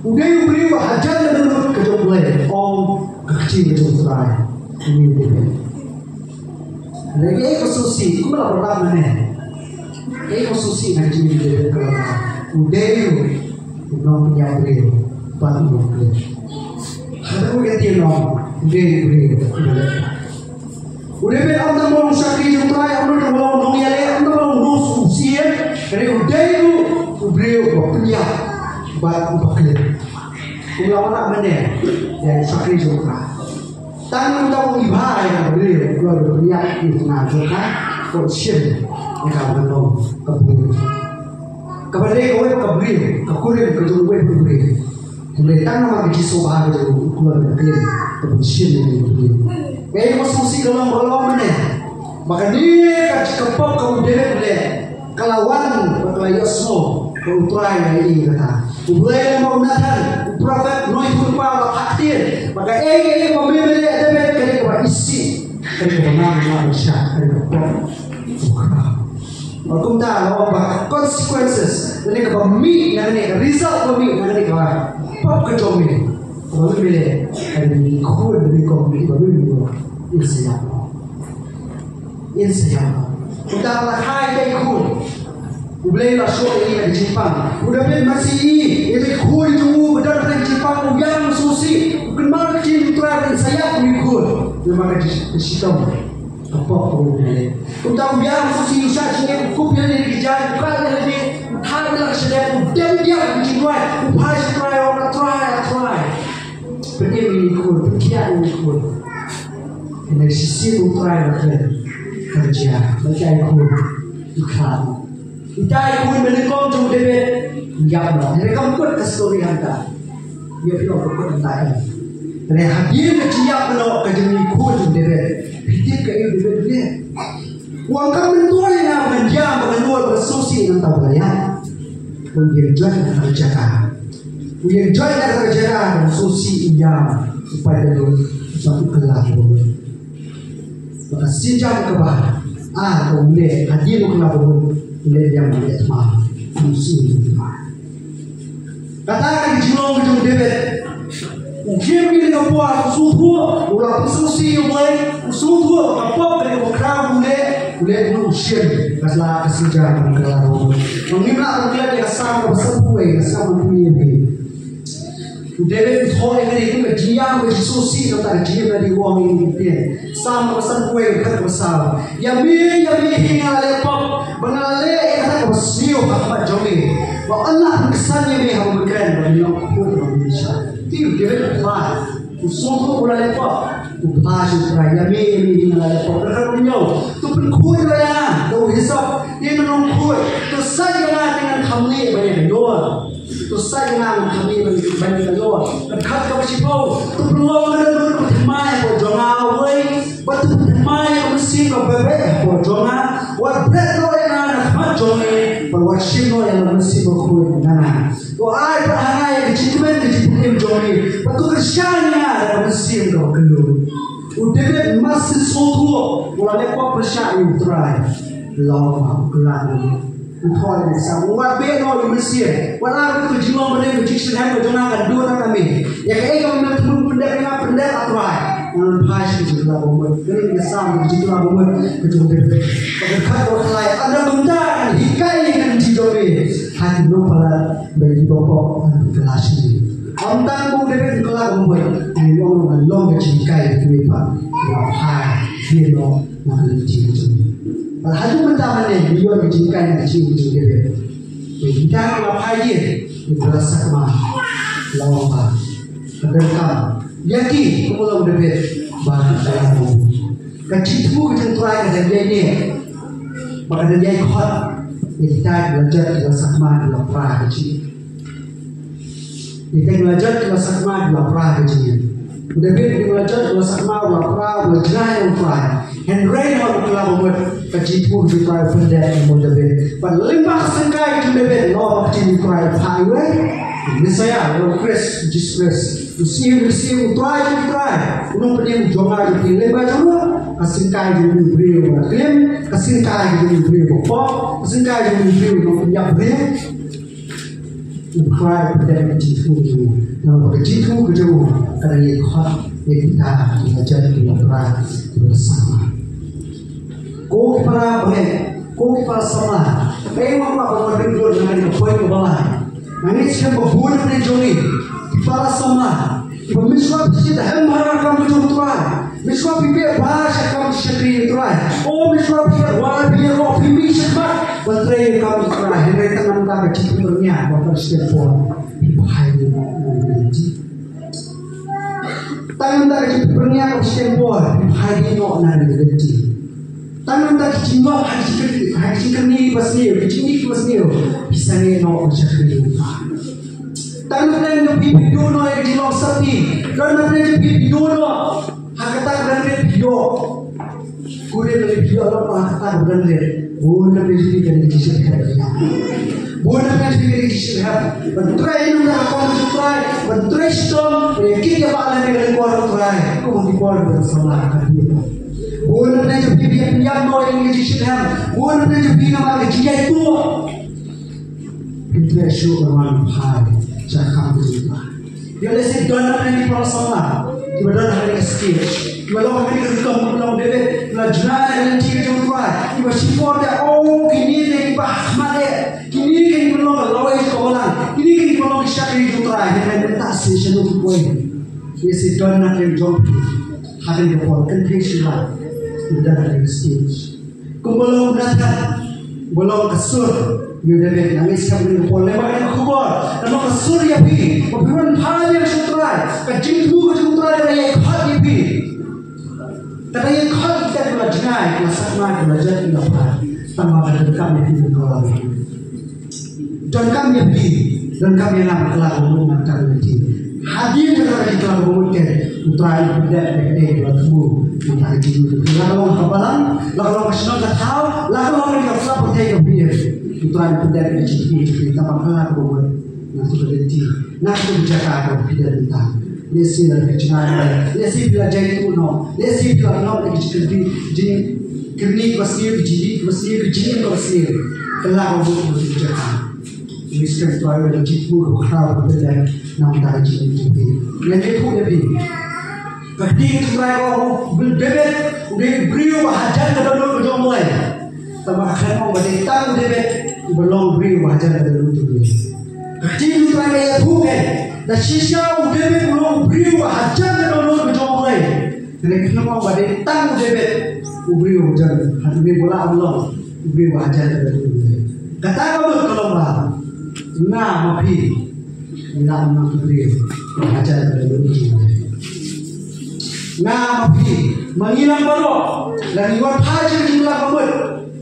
udah beri bahagian dalam itu beri. Om kecil itu terakhir ini beri. Lagi khususi, aku malah pernah mana? Khususi nak jadi beri kalau udah non punya beri, bantu beri. Ada pun kita non beri. Udah beram tak mau sakit juga, orang mau nongya le, orang mau nus usia, kerana udah itu beri punya bantu beri. Kalau mana mana yang sakit juga. Tangan kita ibadah yang beri, kalau beri itu nak juga, kalau siapa yang akan kabur. Kepada kau beri, kakurin kerja beri. Kemudian tangan kita sobat itu keluar beri, kabur siapa yang beri. Kaya masusi dalam mana? Maka dia kepop kau dele kelawan berkelaya semua kau try ini kata. Ubay mau nahan, prophet noi kurpa aktir. Maka pemimpin ada kali kau isi kali kau manusia kali kau. Makum dah lawan consequences. Jadi kau mi nanti result kau mi nanti kau pop kejomi. Kalau boleh, ada kau dari komisi baru insya. Kita melahai dari kau. Boleh masuk ini di Jepang. Udah ben masih ini kau itu benar dari Jepang yang susi. Bukan malah kecil terakhir saya punya kau. Memang di situ. Apa kau boleh? Kita biar susi usah sini. Kau biar di kerja. Bukan lagi. Hari lagi sedang. Dia di sini. Upaya try orang try. Bagaimana kau? Bagaimana kau? Ini sisi utara kerja, macam ikut iklan. Kita ikut menikam jauh deh, enggak lah. Mereka ikut kestori anda, dia pilih ikut anda. Dan hadir kerja kalau kerja ikut jauh deh, hidup kayak deh. Uang kamu mentua yang menjam mengenal bersusi dengan tabayang, kemudian jual kerja. Kemudian jual kerja bersusi injam supaya itu suatu kelahiran. Maka sejak kebah, kau boleh hadir kena bangun, boleh yang boleh semua, musuh semua. Katakan julung kejung debet, mungkin bila kau buat suhu, ulah susi boleh, suhu apa kalau kau boleh musuh, kaslah sejak kena bangun. Mengimak mengilat yang sama bersepuai, sama dunia ini. David thoi cái này cũng là với sushi nó tại chia là đi uống những tiền sam nó sân quê các cái sao ya mi hinga le pop bana le các cái siêu các bạn cho mình và Allah kesan yang mi ham keren dan yang pun Indonesia itu David lah usul tu le pop upah supra ya mi hinga le pop kan punya tu pun kuy lah ya tu hisap ini menong kuy tu saja dengan kami banyak doa. Tu saya nak kami banyak doa. Kat kau sipau, tu perlu ada dulu pertemai kau jangan away, batu pertemai kau mesti kau bebek kau jangan. Wat bread lo yang nak macam ni, bawa sino yang mesti berkuih nana. Tu ay perhangai kecil joni, batu kerjanya yang mesti kau kenduri. Udah masih sotu, mulai kau percaya try, lawan kelan. Uthoy sa umat be no Malaysia wala ko jiwa mane ko jiction han ko jona kan do na kami ya kay ko na tumun pendek atrai nan phai shi jula bo mo kini ya sam jula bo mo ko jona de ko khat ko lai ada bunda kan hikai kan jidobe han no pala be bopo an kelas ni amtan ko de kelas bo mo ni long na long ke hikai ko pa wa phai ni no na jidobe Hadu mentah mana dia menjadikan kecil dia. Kita kalau hadir berasa kemana lawan apa? Terdekat. Yakin kamu lawan debet bahan dalammu. Kecil tu kecil tuai kata dia ni. Maka dia ikut. Kita belajar berasa kemana dalam perah kecil. Kita belajar berasa kemana dalam perah kecil. David di belajar dua sakma dua pra dua jerai yang fly. Henry mau kelab buat kajitu di fly benda yang mau David. Lima sengkai di David no kajitu fly highway. Misalnya orang Chris, just Chris. Receive, try. Unang pening jonga di lima jonga. Kasingkai di beriu klaim, kasingkai di beriu pop, kasingkai di beriu no punya beriu. Try pada kajitu itu. Nama kajitu kejauh kerana ikut kita belajar di laporan bersama. Kau para boleh, kau para sama. Memang apa berbeda dengan poin kebalan. Nangis kan berbuat dengan joli. Para sama. Ibu miswa kita hemara kamu jumpai. Miswa biar bahasa kamu sekali tuai. Oh miswa biar wala biar oh bibi sekat. Bantrai kamu tuai. Henry tanam kamu cipunya. Bapak setelah bahaya nanti. Tangan tak cipunya kamu setelah bahaya nanti. Tangan tak cimbah haji kerni pasniu, kecini pasniu. Bisa ni no sekali. Tangan lain tu pipi dono yang di long sapi. Kerana dia pipi dono, hakata kerana dia. Kuda dari dia orang hakata kerana bukan dari dia kisah dia. Bukan dari dia kisah dia. Bentrai itu dah akan bentrai, bentrai storm. Kita balik dengan kuat bentrai. Kau mesti kuat bersama dia. Bukan dari dia yang yang kisah dia. Bukan dari dia nama dia itu. Bentrai show orang high. Jangan berjumpa. Dia lesik dana yang diperasaan. Kita dana yang skill. Kita lakukan ini kita mulakan bebe. Kita jenayah yang tiga jumpa. Kita sifat dia. Oh, kini dia bahmade. Kini kini mulakan lawai sekolah. Kini kini mulakan syakir jumpa. Kita minta sesi untuk poin. Lesik dana yang jumpa. Hadin berpol. Confession lah. Kita dana yang skill. Kumpulan datang. Belum kesur. Yuda lagi nangis kami boleh makan kubur. Nama kesur ya pi. Pembunuhan hal yang sutrai. Kejimbu sutrai dari yang hati pi. Kata yang hati kita dua jenai. Masak mana belajar tidak apa. Tambah pada kami hidup kalau dan kami pi. Dan kami nak kelak umum kami pi. Hadir kepada kita mungkin. Utrai tidak dekade dua tubuh. Kita hidup. Lalu kapalan. Lalu kesenang tahu. Lalu kita kelak percaya kebiar. Tuan pendek di kita bangga buat nanti berhenti nanti berjaga tidak entah lesi dari kecuali lesi belajar itu no lesi belajar lagi jadi kerni pasir jadi pasir kelar buat berjaga miskin tuan yang cipu harap belajar nama jadi nanti pun lebih ketika tuan orang bebet udah beriu hajar ke dalam berjumlah tambah akhirnya mau beritahu debet belum beri wajar dari itu. Jadi itu ada bukan. Dan sisa debet belum beri wajar dari itu berjumlah. Jadi kita mau beritahu debet beri wajar. Hati bola Allah beri wajar dari itu. Kata kamu kalau bah, nah mapi, nah beri wajar dari itu. Nah mapi, mengilang baru. Dan iwan haji jumlah kamu.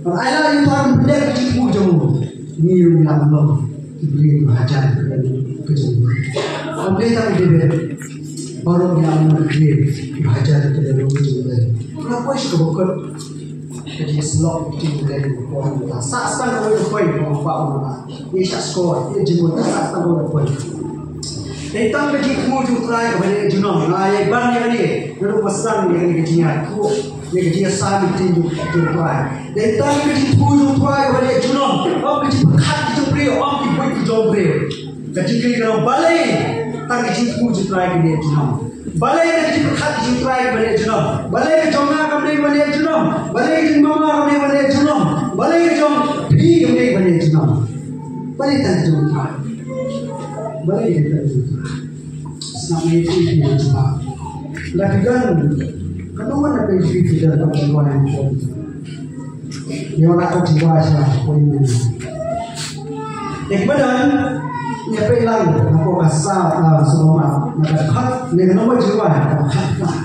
Ayah itu orang benda kecil jauh, ni yang Allah beri bahagian kejauh. Ambil tak diberi, baru yang Allah beri bahagian kejauh. Kenapa sih bukan? Jadi selok itu dari orang kita. Saat kau berpoin, kau faham tak? Ini skor, ini jemput saat kau berpoin. Tentang kejauh muncul terakhir kepada jenam. Ayah bang yang ni, lalu pesan yang ni kejauh. Yang kejauh sami tinjuk terakhir. Dan tadi kecil pujuk tuai kepada junam, om kecil berkat kecil beri, om kecil kecil beri. Kecil kecil balai, tadi kecil pujuk tuai kepada junam. Balai kecil berkat kecil tuai kepada junam. Balai kecil mama kepada kepada junam. Balai kecil mama kepada kepada junam. Balai kecil pi kepada kepada junam. Balai tadi junam tuai. Balai tadi junam. Selama itu dia junam. Lagi kan, kenapa nak pergi tidak dapat jualan pun. Yang nak kau jiwa sahaja poin ini. Kemudian ia pelang aku kasar semua nak kat dengan nombor jiwa kat lah.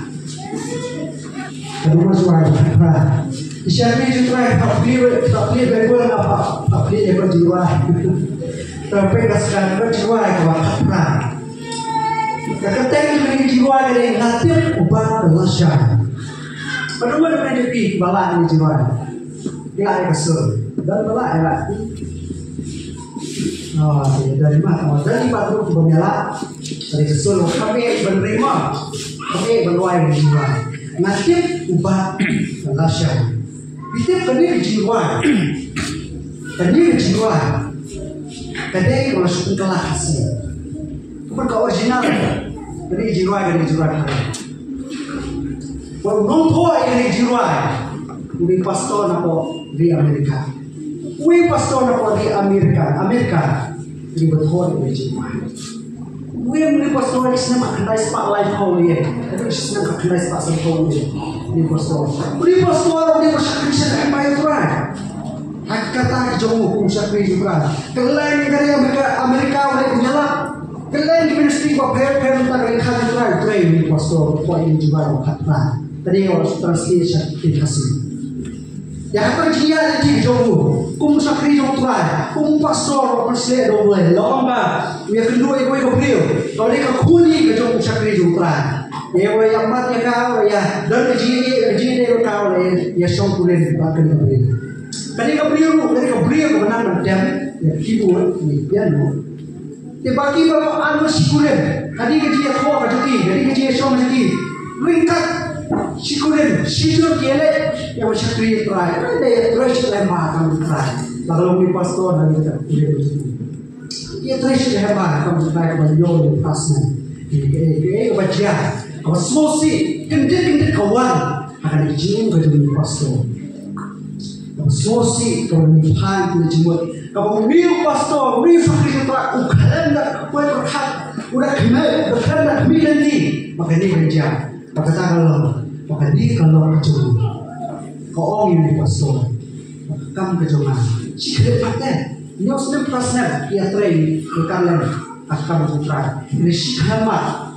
Nombor jiwa kat. Isyari jiwa tak pilih berbuat apa tak pilih nombor jiwa. Tapi kasar nombor jiwa kat lah. Kakateng dengan jiwa dari natip ubah kelasyan. Bagaimana dengan jepi balaan di jiwa? Dia ada kesel dan balaan lah. Dari mana? Dari patut bermela dari kesel. Kami menerima, kami berluai di jiwa. Natip ubah kelasyan. Itu kini jiwa, kini jiwa. Kadang kalau suku telah hasil, bukan original. Kini jiwa kini jiwa. Kalau nombor kini jiwa, ini pastor napo di Amerika. Ini pastor napo di Amerika. Ini betul kini jiwa. Ini pastor ini senang kendai spotlight kau ni. Tapi senang kendai spotlight kau ni. Ini pastor ini bersakit senang bayar tuan. Kata jauh kumsakri juga. Kelain dari Amerika oleh penyelak. Kelain di ministry baper tak kali kali train pastor poin juga kata. Tadi orang translation dikasih. Ya apa dia di jauh kumsakri jauh tuan. Kum pastor persel dua lomba. Ia kedua ikut beliau. Kalau dia kuli ke jauh kumsakri jauh tuan. Ya yang mati kau ya dan kerja dia kau ya song kulen bahkan beliau. Ketika beliau kebenaran dan keyboard ni piano. Tebaki bawa anu sikulen. Kadi kerja kau kerja kadi kerja song kerja. Lingkat sikulen, sikur kele yang macam kriya try. Ada terus lemah kamu try. Lalu ni pastor dan kita kulen. Ia terus lemah kamu try beliau pasnya. Ini baca. Kalau semusi kendet kawan akan dijing kerja ni pastor. Sosi kalau nihan tu jemut kalau new pastor new fakir kita ukhalan dah kuat berhak udah kena berhak dah nanti maka ni kerja maka ni kalau kacau kau orang ini pastor kamu kacau mana sikit pakai ni osnem pasnya ia train berkalan akan berputar ini sikit mat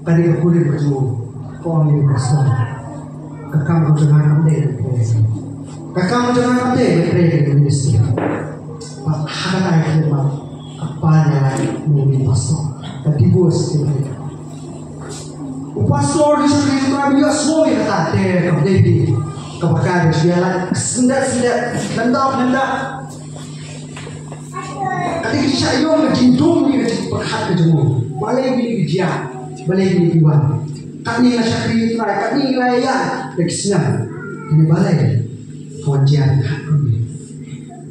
tadi aku ni kacau kau orang ini pastor kakak jangan ambil kakak jangan ambil berkreasi ministry hak ayah kita apa yang mungkin pastor tapi bos kita pastor di sini kami ya semua kata deh kemudian kepakai dia lah sendat nanda adik saya yang jindung ni berhak kejemu balik beli dia balik beli diwan kami nak syakri try kami layan deksnya ini balai kajian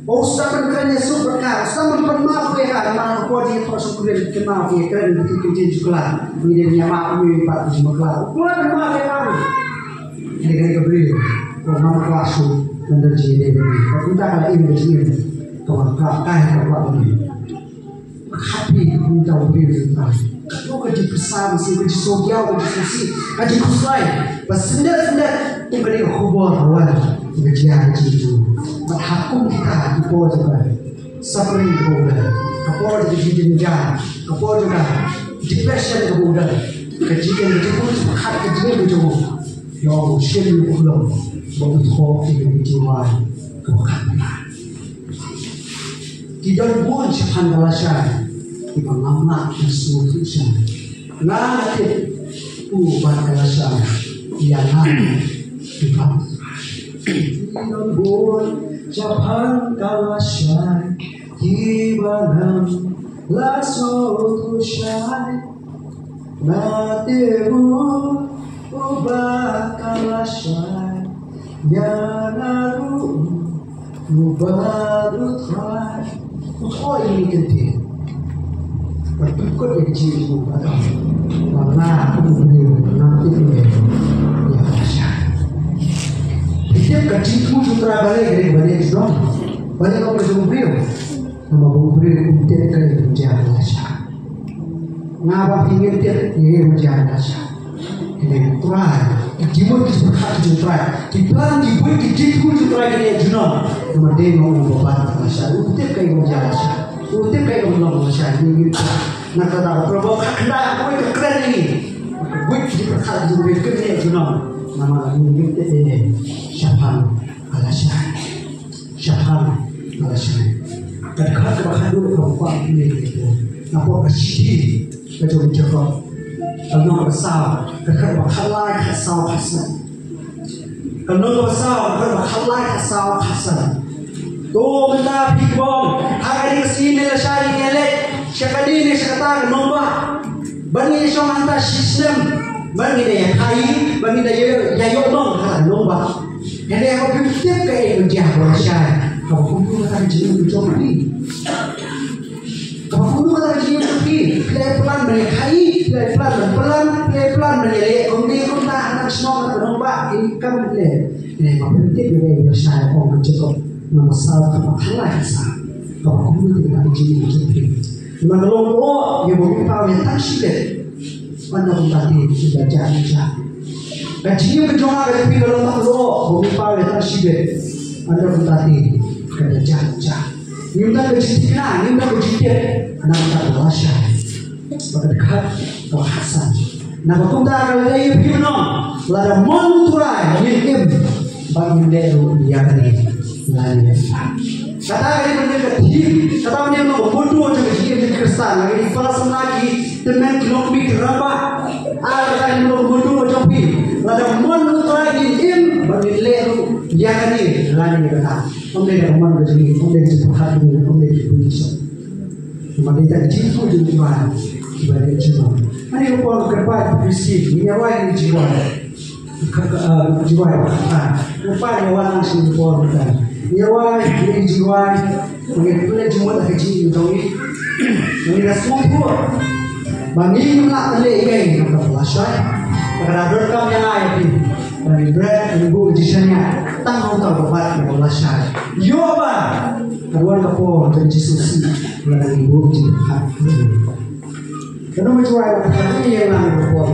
oh sudah kerana super kar sudah bermaaf ya mana kau dia terus kuliah kenal dia kerana kerja juga ini dia maaf ni pak jemaah keluar bermaaf ya kami ini kan kebeli kalau nama kelas tu menderji dia kalau kita kalau ini begini kalau kakak ini happy kita beri Kau kerja besar, mesti kerja sosial, kerja sosial, kerja kuslai. Bersendat itu beri kubur awal kerja itu. Berhakum kita kubur juga. Suffering kubur, kubur jadi jenjang, kubur juga depression kubur. Kerja kubur hak kerja kubur. Yang seni kubur, baru thok ini jiwa kubur. Tidak pun siapa galasnya. Kita ngamak institusi, ngatik ubah kelasnya, yang ada kita. Tidak pun siapa kelasnya, tiba-tiba langsung tushai. Ngatik ubah kelasnya, yang ada ubah utrai. Utrai ini penting. Berikut yang cium atau mana beliau nanti ini ya saja. Dia kecil pun sutra balik dari itu balik kau berjumpa beliau, nama beliau dia kali berjalan saja. Ngapa ingin dia berjalan saja? Ini try, jimut disebut try. Di plan dibuat kecil pun sutra dari Juno, nama dia mau membawa saja. Dia kali berjalan saja. Utip kayak ngomong macam ni, nak kata provoka hendak kau keren ini, buat di perkara jumlah kerja Juno, nama ini kita siapa alasan, siapa alasan. Dan kalau bahkan dulu perempuan ini, nampak kecil, Kacau cakap, kalau besar, kerana bakhalai khasau khasan. Kalau besar, kerana bakhalai khasau khasan. Tu benda pibom, hari kesini le syari ngelek, syakadi ni syakata nombak. Bani syong hantar sistem, bani dia kai, bani dia yayok dong kata nombak. Jadi aku fikir ke kerja syari, kau kumpul kata jenis macam ni. Kau kata jenis ni, pelan bani kai, pelan bani le, kemudian kau nak anak semua kata nombak, ini kan le. Ini kau fikir ke syari, kau cukup. Masalah halal sah, kalau kamu tidak izin menjadi, kalau lo yang beritahu yang tak sih, anda berarti sudah jadi. Kajian berjumpa dengan kalau tak lo beritahu yang tak sih, anda berarti sudah jadi. Nimda kejian, nimda kejian, anda tak berasa, berdekat berhasan. Nah, kalau kita kalau dia begini, lalu monturai, ini bagi dia yang ini. Kata ini benda kecil, kata ini orang bodoh macam kecil macam Kristen. Lagi falas lagi teman kilometer berapa? Kata ini orang bodoh macam ni. Lalu mana lagi im bagi leru yang ini lagi kata. Omnenya mana begini, omnenya cepat ini, omnenya begitu. Mereka jitu jiwa, jiwa jiwa. Ini orang kerja bersih, ini orang jiwa. Jiwa apa? Upaya orang simpul kan. Jiwa, jiwa, mengikuti jiwa tak kecil itu ni. Ini semua tu. Bagi nak teli ini kita belasai. Kerana dorang yang ayat ini, bagi berat ibu jisanya tanggung tahu buat belasai. Yo apa? Karuan kapo jadi susi, lagi ibu jihat. Kenapa jiwa ini yang lagi berpol?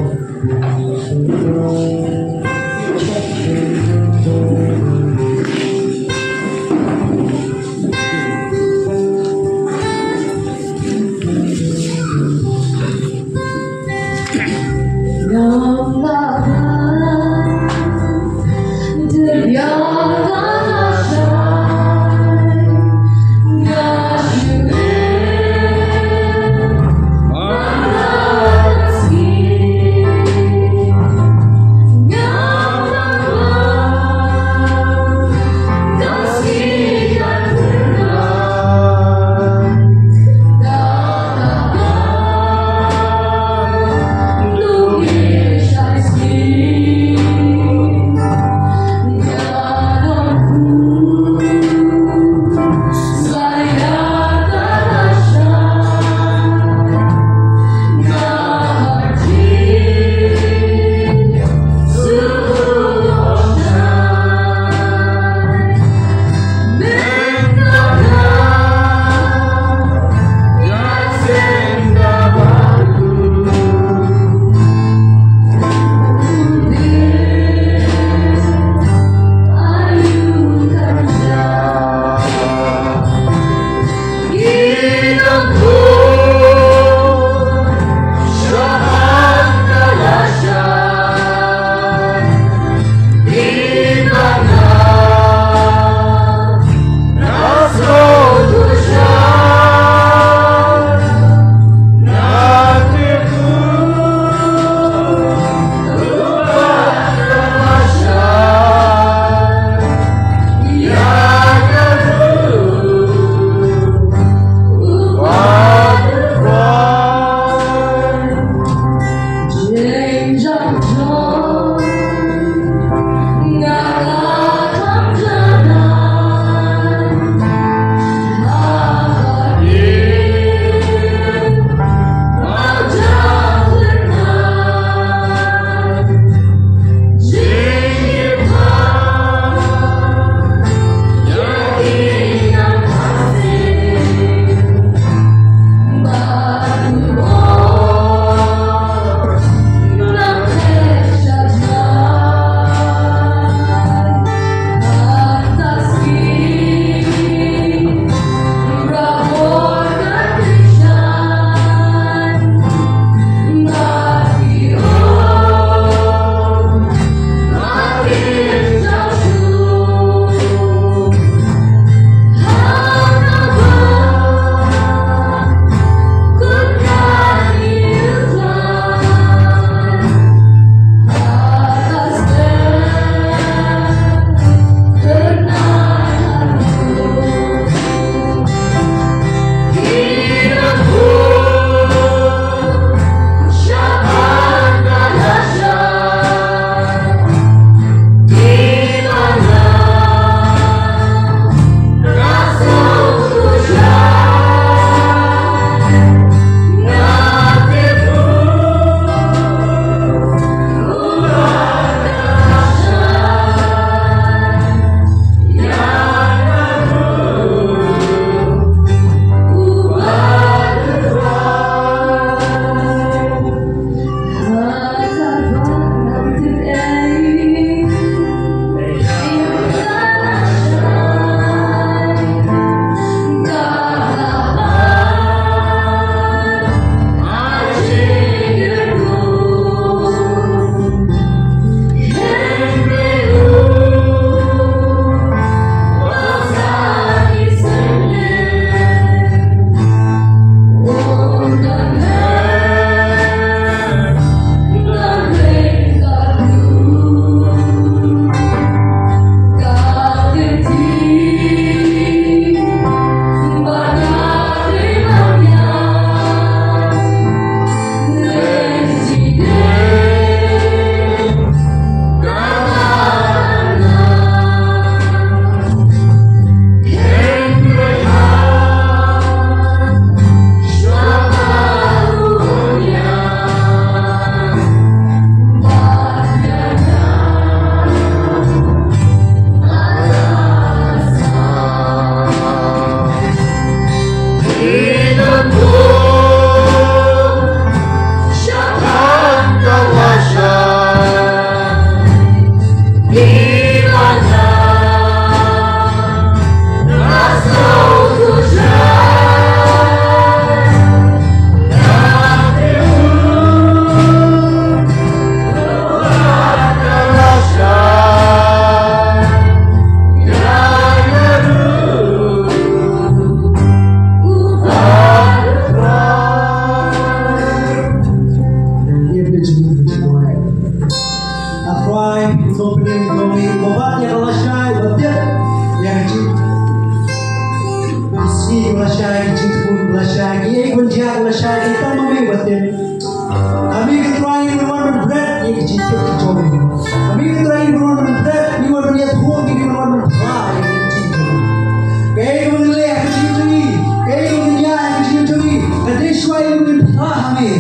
yang berpahami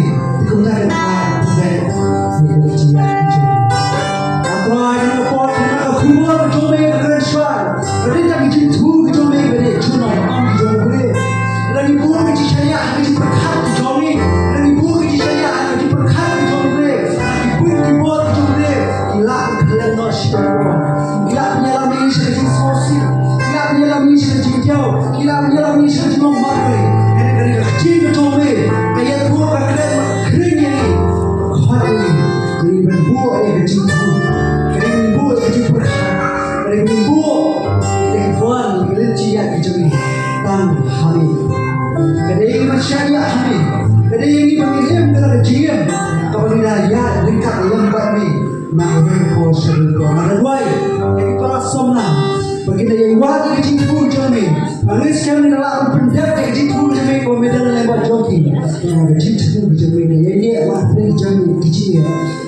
digunakan baik dia atau yang report yang keluar jombe kerjaan mereka bikin tuh jombe beri cuma am jombe lagi buat saya lagi berkat jombe lagi buat saya lagi berkat jombe lagi buat jombe gila kalian nasihat gila menyelami sedikit sosi gila menyelami sedikit jauh gila menyelami sedikit nomor dari kecil jombe kayak gua kalian kering ini hari ini berbuat yang kecil berbuat kecil berkat berbuat yang tuan kelenci yang kecil dan hari kada ingin masyarakat hari kada ingin pemilihan dalam jiam kepada ya dekat yang kami nak berkuasa ada dua yang para somna bagi yang wajib kecil jami Angin sekarang dalam pendapat kecil jami komedan lewat joki kecil jami ini awak beri jami kecil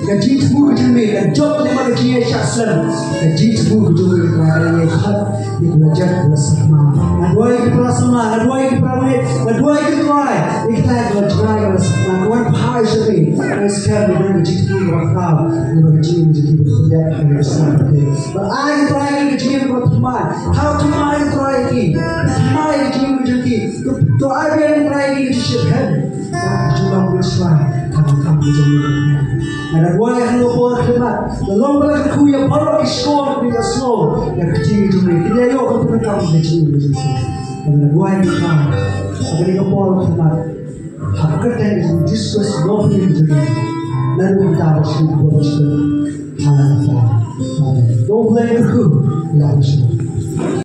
kecil jami dan job lewat kecil syaksan kecil jami ada yang khad di belajar bersama adua yang bersama adua yang beramai adua yang keluar kita belajar bersama kawan bahaya jami sekarang dengan kecil wakaf dengan kecil jadi berpindah bersama berani terakhir kecil berteman how to mind terakhir mai kecil jadi to ada yang terakhir disebutkan cuma bersama kamu jadi ada dua yang lupa khidmat dalam belakang yang baru iskor di slow yang kecil jadi dia yo untuk kamu kecil jadi ada dua yang lupa agar dia lupa khidmat hakkat yang diskus no jadi lalu kita harus bersyukur. Don't blame the crew.